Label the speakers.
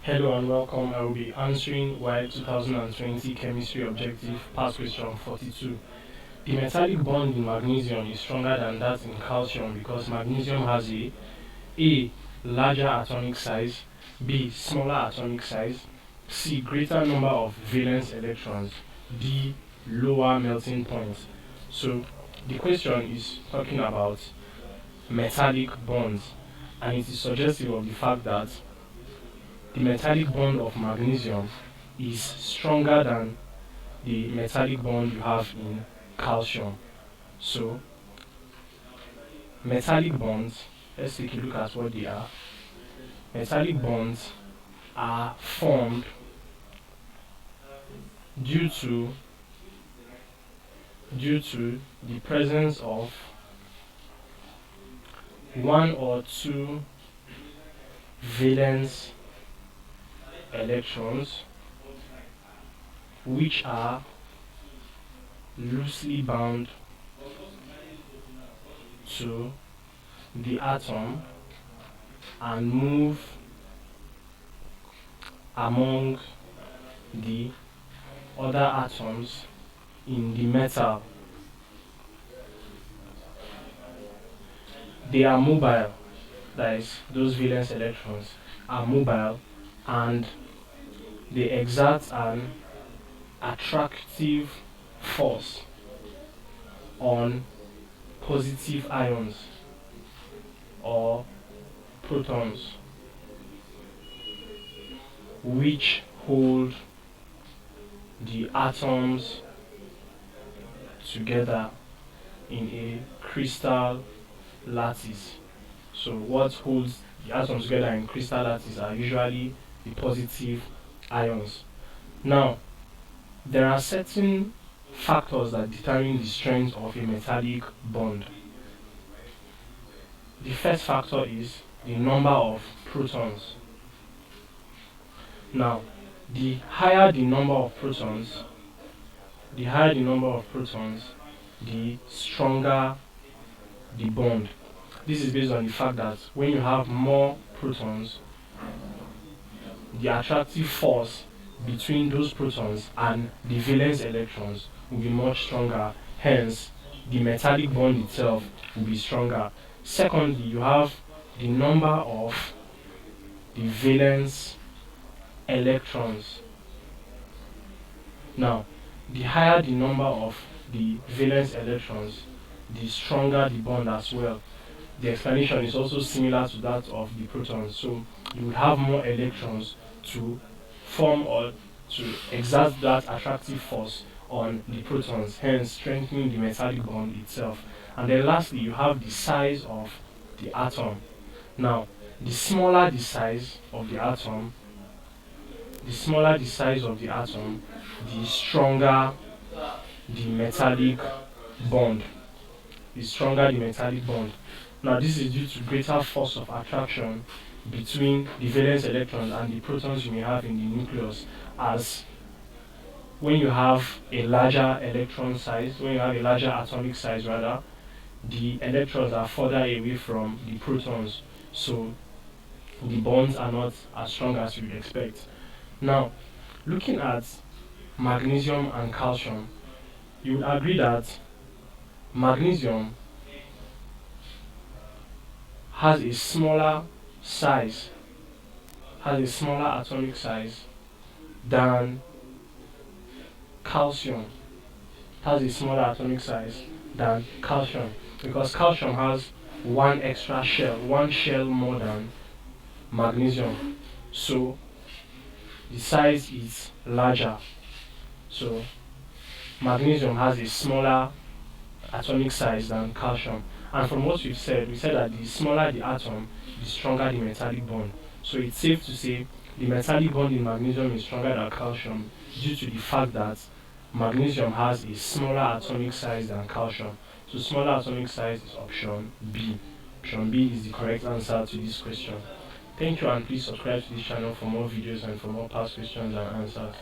Speaker 1: Hello and welcome. I will be answering WAEC 2020 Chemistry Objective Past Question 42. The metallic bond in magnesium is stronger than that in calcium because magnesium has A. Larger atomic size, B. Smaller atomic size, C. Greater number of valence electrons, D. Lower melting point. So the question is talking about metallic bonds, and it is suggestive of the fact that the metallic bond of magnesium is stronger than the metallic bond you have in calcium. So metallic bonds, let's take a look at what they are. Metallic bonds are formed due to the presence of one or two valence electrons which are loosely bound to the atom and move among the other atoms in the metal. They are mobile, that is, those valence electrons are mobile, and they exert an attractive force on positive ions or protons, which hold the atoms together in a crystal lattice. So what holds the atoms together in crystal lattice are usually the positive ions. Now, there are certain factors that determine the strength of a metallic bond. The first factor is the number of protons. Now, the higher the number of protons, the stronger the bond. This is based on the fact that when you have more protons, the attractive force between those protons and the valence electrons will be much stronger. Hence, the metallic bond itself will be stronger. Secondly, you have the number of the valence electrons. Now, the higher the number of the valence electrons, the stronger the bond as well. The explanation is also similar to that of the protons. So you would have more electrons to form or to exert that attractive force on the protons, hence strengthening the metallic bond itself. And then lastly, you have the size of the atom. Now, the smaller the size of the atom, the stronger the metallic bond. Now, this is due to greater force of attraction between the valence electrons and the protons you may have in the nucleus, as when you have a larger atomic size rather, the electrons are further away from the protons, so the bonds are not as strong as you would expect. Now, looking at magnesium and calcium, you would agree that magnesium has a smaller atomic size than calcium. Because calcium has one shell more than magnesium. So the size is larger. So magnesium has a smaller atomic size than calcium. And from what we said that the smaller the atom, the stronger the metallic bond. So it's safe to say the metallic bond in magnesium is stronger than calcium due to the fact that magnesium has a smaller atomic size than calcium. So smaller atomic size is option B. Option B is the correct answer to this question. Thank you, and please subscribe to this channel for more videos and for more past questions and answers.